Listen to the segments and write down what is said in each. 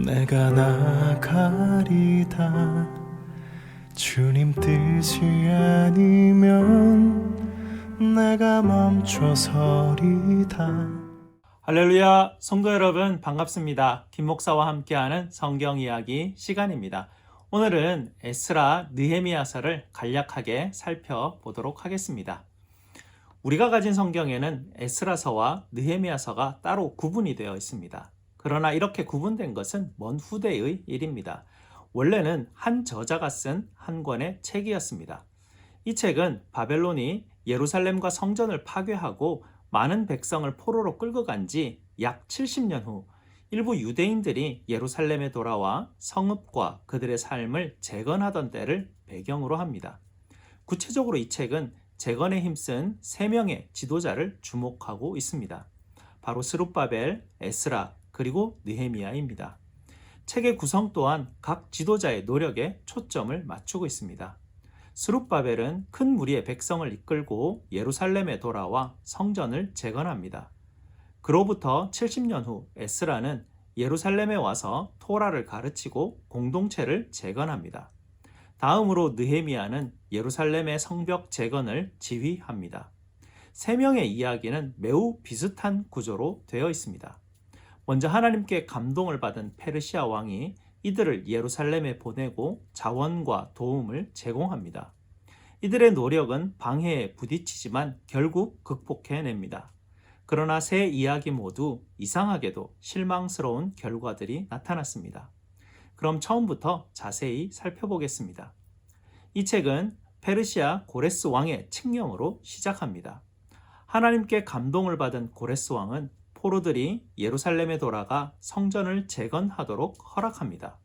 내가 나아가리다. 주님 뜻이 아니면 내가 멈춰서리다. 할렐루야, 성도 여러분 반갑습니다. 김 목사와 함께하는 성경 이야기 시간입니다. 오늘은 에스라 느헤미야서를 간략하게 살펴보도록 하겠습니다. 우리가 가진 성경에는 에스라서와 느헤미야서가 따로 구분이 되어 있습니다. 그러나 이렇게 구분된 것은 먼 후대의 일입니다. 원래는 한 저자가 쓴 한 권의 책이었습니다. 이 책은 바벨론이 예루살렘과 성전을 파괴하고 많은 백성을 포로로 끌고 간 지 약 70년 후 일부 유대인들이 예루살렘에 돌아와 성읍과 그들의 삶을 재건하던 때를 배경으로 합니다. 구체적으로 이 책은 재건에 힘쓴 3명의 지도자를 주목하고 있습니다. 바로 스룹바벨, 에스라, 그리고 느헤미야입니다. 책의 구성 또한 각 지도자의 노력에 초점을 맞추고 있습니다. 스룹바벨은 큰 무리의 백성을 이끌고 예루살렘에 돌아와 성전을 재건합니다. 그로부터 70년 후 에스라는 예루살렘에 와서 토라를 가르치고 공동체를 재건합니다. 다음으로 느헤미야는 예루살렘의 성벽 재건을 지휘합니다. 3명의 이야기는 매우 비슷한 구조로 되어 있습니다. 먼저 하나님께 감동을 받은 페르시아 왕이 이들을 예루살렘에 보내고 자원과 도움을 제공합니다. 이들의 노력은 방해에 부딪히지만 결국 극복해냅니다. 그러나 세 이야기 모두 이상하게도 실망스러운 결과들이 나타났습니다. 그럼 처음부터 자세히 살펴보겠습니다. 이 책은 페르시아 고레스 왕의 칙령으로 시작합니다. 하나님께 감동을 받은 고레스 왕은 포로들이 예루살렘에 돌아가 성전을 재건하도록 허락합니다.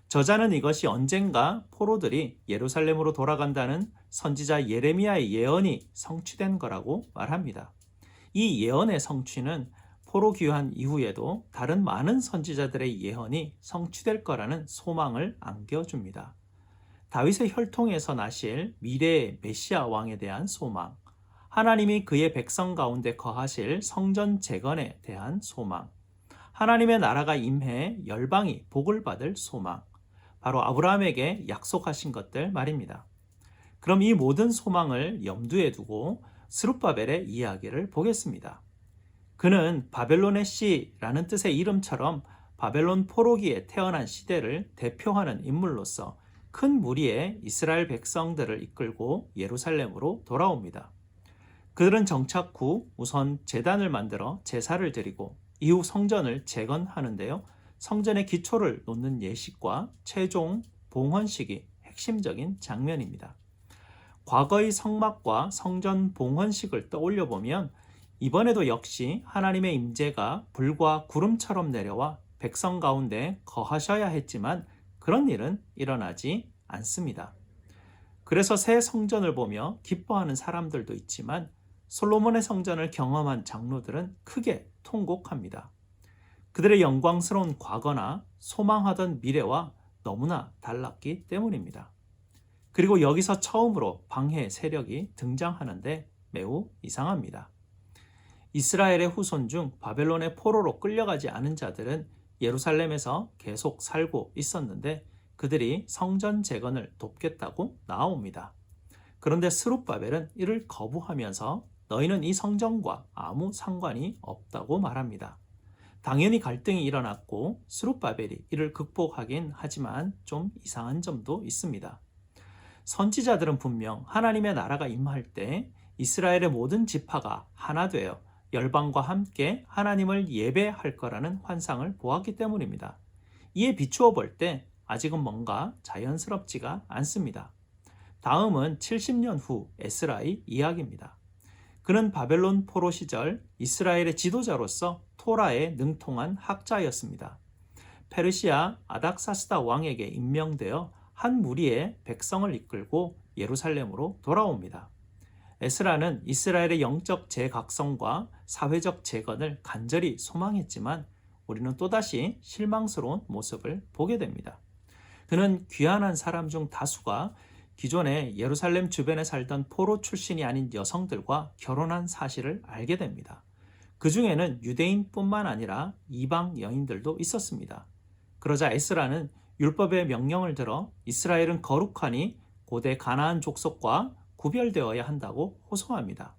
저자는 이것이 언젠가 포로들이 예루살렘으로 돌아간다는 선지자 예레미야의 예언이 성취된 거라고 말합니다. 이 예언의 성취는 포로 귀환 이후에도 다른 많은 선지자들의 예언이 성취될 거라는 소망을 안겨줍니다. 다윗의 혈통에서 나실 미래의 메시아 왕에 대한 소망, 하나님이 그의 백성 가운데 거하실 성전 재건에 대한 소망, 하나님의 나라가 임해 열방이 복을 받을 소망, 바로 아브라함에게 약속하신 것들 말입니다. 그럼 이 모든 소망을 염두에 두고 스룹바벨의 이야기를 보겠습니다. 그는 바벨론의 씨라는 뜻의 이름처럼 바벨론 포로기에 태어난 시대를 대표하는 인물로서 큰 무리의 이스라엘 백성들을 이끌고 예루살렘으로 돌아옵니다. 그들은 정착 후 우선 제단을 만들어 제사를 드리고 이후 성전을 재건하는데요. 성전의 기초를 놓는 예식과 최종 봉헌식이 핵심적인 장면입니다. 과거의 성막과 성전 봉헌식을 떠올려 보면 이번에도 역시 하나님의 임재가 불과 구름처럼 내려와 백성 가운데 거하셔야 했지만 그런 일은 일어나지 않습니다. 그래서 새 성전을 보며 기뻐하는 사람들도 있지만 솔로몬의 성전을 경험한 장로들은 크게 통곡합니다. 그들의 영광스러운 과거나 소망하던 미래와 너무나 달랐기 때문입니다. 그리고 여기서 처음으로 방해 세력이 등장하는데 매우 이상합니다. 이스라엘의 후손 중 바벨론의 포로로 끌려가지 않은 자들은 예루살렘에서 계속 살고 있었는데 그들이 성전 재건을 돕겠다고 나옵니다. 그런데 스룹바벨은 이를 거부하면서 너희는 이 성전과 아무 상관이 없다고 말합니다. 당연히 갈등이 일어났고 스룹바벨이 이를 극복하긴 하지만 좀 이상한 점도 있습니다. 선지자들은 분명 하나님의 나라가 임할 때 이스라엘의 모든 지파가 하나 되어 열방과 함께 하나님을 예배할 거라는 환상을 보았기 때문입니다. 이에 비추어 볼 때 아직은 뭔가 자연스럽지가 않습니다. 다음은 70년 후 에스라의 이야기입니다. 그는 바벨론 포로 시절 이스라엘의 지도자로서 토라에 능통한 학자였습니다. 페르시아 아닥사스다 왕에게 임명되어 한 무리의 백성을 이끌고 예루살렘으로 돌아옵니다. 에스라는 이스라엘의 영적 재각성과 사회적 재건을 간절히 소망했지만 우리는 또다시 실망스러운 모습을 보게 됩니다. 그는 귀환한 사람 중 다수가 기존에 예루살렘 주변에 살던 포로 출신이 아닌 여성들과 결혼한 사실을 알게 됩니다. 그 중에는 유대인뿐만 아니라 이방 여인들도 있었습니다. 그러자 에스라는 율법의 명령을 들어 이스라엘은 거룩하니 고대 가나안 족속과 구별되어야 한다고 호소합니다.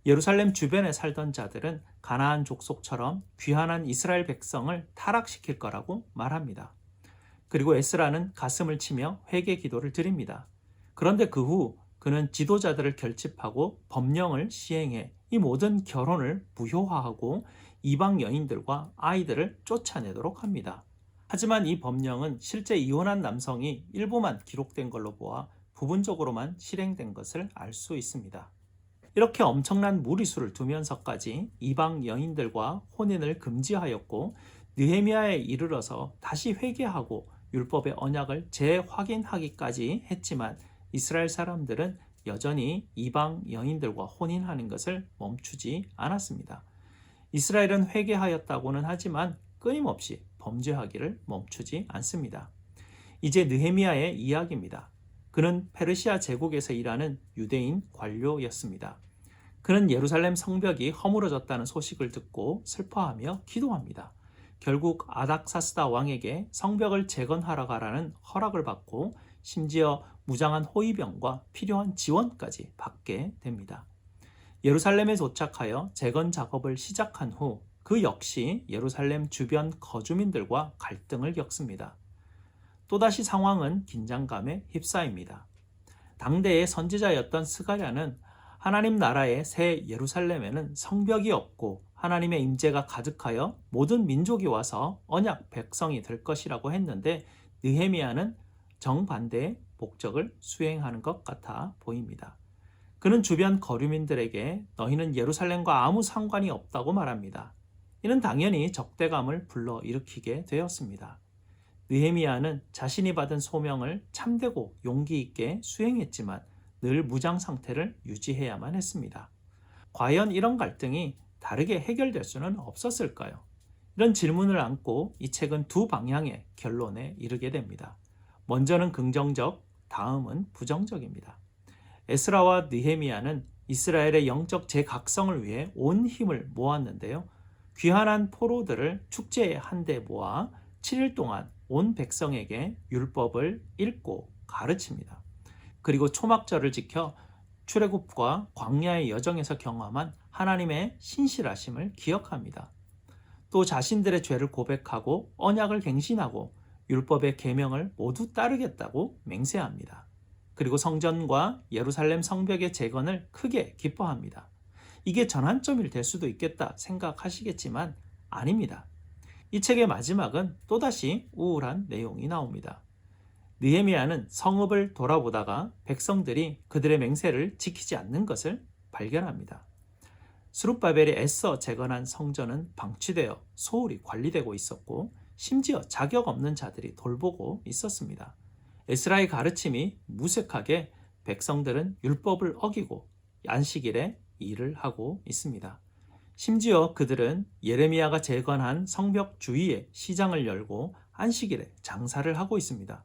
예루살렘 주변에 살던 자들은 가나안 족속처럼 귀환한 이스라엘 백성을 타락시킬 거라고 말합니다. 그리고 에스라는 가슴을 치며 회개 기도를 드립니다. 그런데 그 후 그는 지도자들을 결집하고 법령을 시행해 이 모든 결혼을 무효화하고 이방 여인들과 아이들을 쫓아내도록 합니다. 하지만 이 법령은 실제 이혼한 남성이 일부만 기록된 걸로 보아 부분적으로만 실행된 것을 알 수 있습니다. 이렇게 엄청난 무리수를 두면서까지 이방 여인들과 혼인을 금지하였고 느헤미야에 이르러서 다시 회개하고 율법의 언약을 재확인하기까지 했지만 이스라엘 사람들은 여전히 이방 여인들과 혼인하는 것을 멈추지 않았습니다. 이스라엘은 회개하였다고는 하지만 끊임없이 범죄하기를 멈추지 않습니다. 이제 느헤미야의 이야기입니다. 그는 페르시아 제국에서 일하는 유대인 관료였습니다. 그는 예루살렘 성벽이 허물어졌다는 소식을 듣고 슬퍼하며 기도합니다. 결국 아닥사스다 왕에게 성벽을 재건하러 가라는 허락을 받고 심지어 무장한 호위병과 필요한 지원까지 받게 됩니다. 예루살렘에 도착하여 재건 작업을 시작한 후 그 역시 예루살렘 주변 거주민들과 갈등을 겪습니다. 또다시 상황은 긴장감에 휩싸입니다. 당대의 선지자였던 스가랴는 하나님 나라의 새 예루살렘에는 성벽이 없고 하나님의 임재가 가득하여 모든 민족이 와서 언약 백성이 될 것이라고 했는데 느헤미야는 정반대의 목적을 수행하는 것 같아 보입니다. 그는 주변 거류민들에게 너희는 예루살렘과 아무 상관이 없다고 말합니다. 이는 당연히 적대감을 불러일으키게 되었습니다. 느헤미야는 자신이 받은 소명을 참되고 용기 있게 수행했지만 늘 무장 상태를 유지해야만 했습니다. 과연 이런 갈등이 다르게 해결될 수는 없었을까요? 이런 질문을 안고 이 책은 두 방향의 결론에 이르게 됩니다. 먼저는 긍정적, 다음은 부정적입니다. 에스라와 느헤미야는 이스라엘의 영적 재각성을 위해 온 힘을 모았는데요. 귀환한 포로들을 축제에 한데 모아 7일 동안 온 백성에게 율법을 읽고 가르칩니다. 그리고 초막절을 지켜 출애굽과 광야의 여정에서 경험한 하나님의 신실하심을 기억합니다. 또 자신들의 죄를 고백하고 언약을 갱신하고 율법의 계명을 모두 따르겠다고 맹세합니다. 그리고 성전과 예루살렘 성벽의 재건을 크게 기뻐합니다. 이게 전환점이 될 수도 있겠다 생각하시겠지만 아닙니다. 이 책의 마지막은 또다시 우울한 내용이 나옵니다. 느헤미야는 성읍을 돌아보다가 백성들이 그들의 맹세를 지키지 않는 것을 발견합니다. 스룹바벨이 애써 재건한 성전은 방치되어 소홀히 관리되고 있었고 심지어 자격 없는 자들이 돌보고 있었습니다. 에스라의 가르침이 무색하게 백성들은 율법을 어기고 안식일에 일을 하고 있습니다. 심지어 그들은 예레미야가 재건한 성벽 주위에 시장을 열고 안식일에 장사를 하고 있습니다.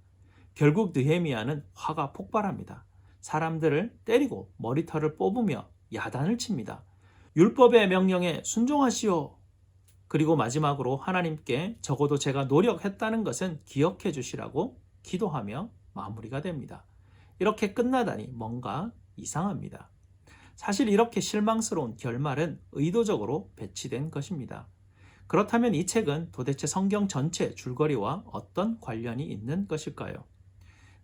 결국 느헤미야는 화가 폭발합니다. 사람들을 때리고 머리털을 뽑으며 야단을 칩니다. 율법의 명령에 순종하시오. 그리고 마지막으로 하나님께 적어도 제가 노력했다는 것은 기억해 주시라고 기도하며 마무리가 됩니다. 이렇게 끝나다니 뭔가 이상합니다. 사실 이렇게 실망스러운 결말은 의도적으로 배치된 것입니다. 그렇다면 이 책은 도대체 성경 전체 줄거리와 어떤 관련이 있는 것일까요?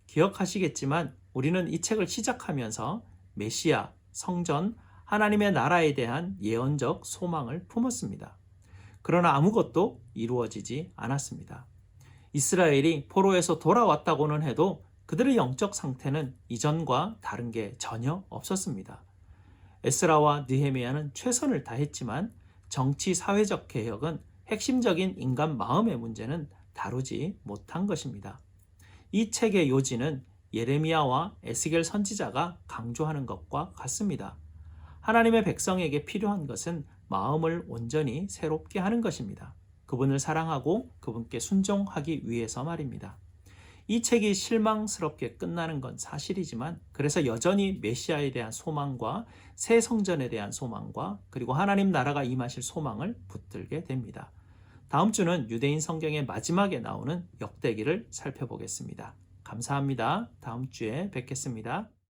기억하시겠지만 우리는 이 책을 시작하면서 메시아, 성전, 하나님의 나라에 대한 예언적 소망을 품었습니다. 그러나 아무것도 이루어지지 않았습니다. 이스라엘이 포로에서 돌아왔다고는 해도 그들의 영적 상태는 이전과 다른 게 전혀 없었습니다. 에스라와 느헤미야는 최선을 다했지만 정치 사회적 개혁은 핵심적인 인간 마음의 문제는 다루지 못한 것입니다. 이 책의 요지는 예레미야와 에스겔 선지자가 강조하는 것과 같습니다. 하나님의 백성에게 필요한 것은 마음을 온전히 새롭게 하는 것입니다. 그분을 사랑하고 그분께 순종하기 위해서 말입니다. 이 책이 실망스럽게 끝나는 건 사실이지만 그래서 여전히 메시아에 대한 소망과 새 성전에 대한 소망과 그리고 하나님 나라가 임하실 소망을 붙들게 됩니다. 다음 주는 유대인 성경의 마지막에 나오는 역대기를 살펴보겠습니다. 감사합니다. 다음 주에 뵙겠습니다.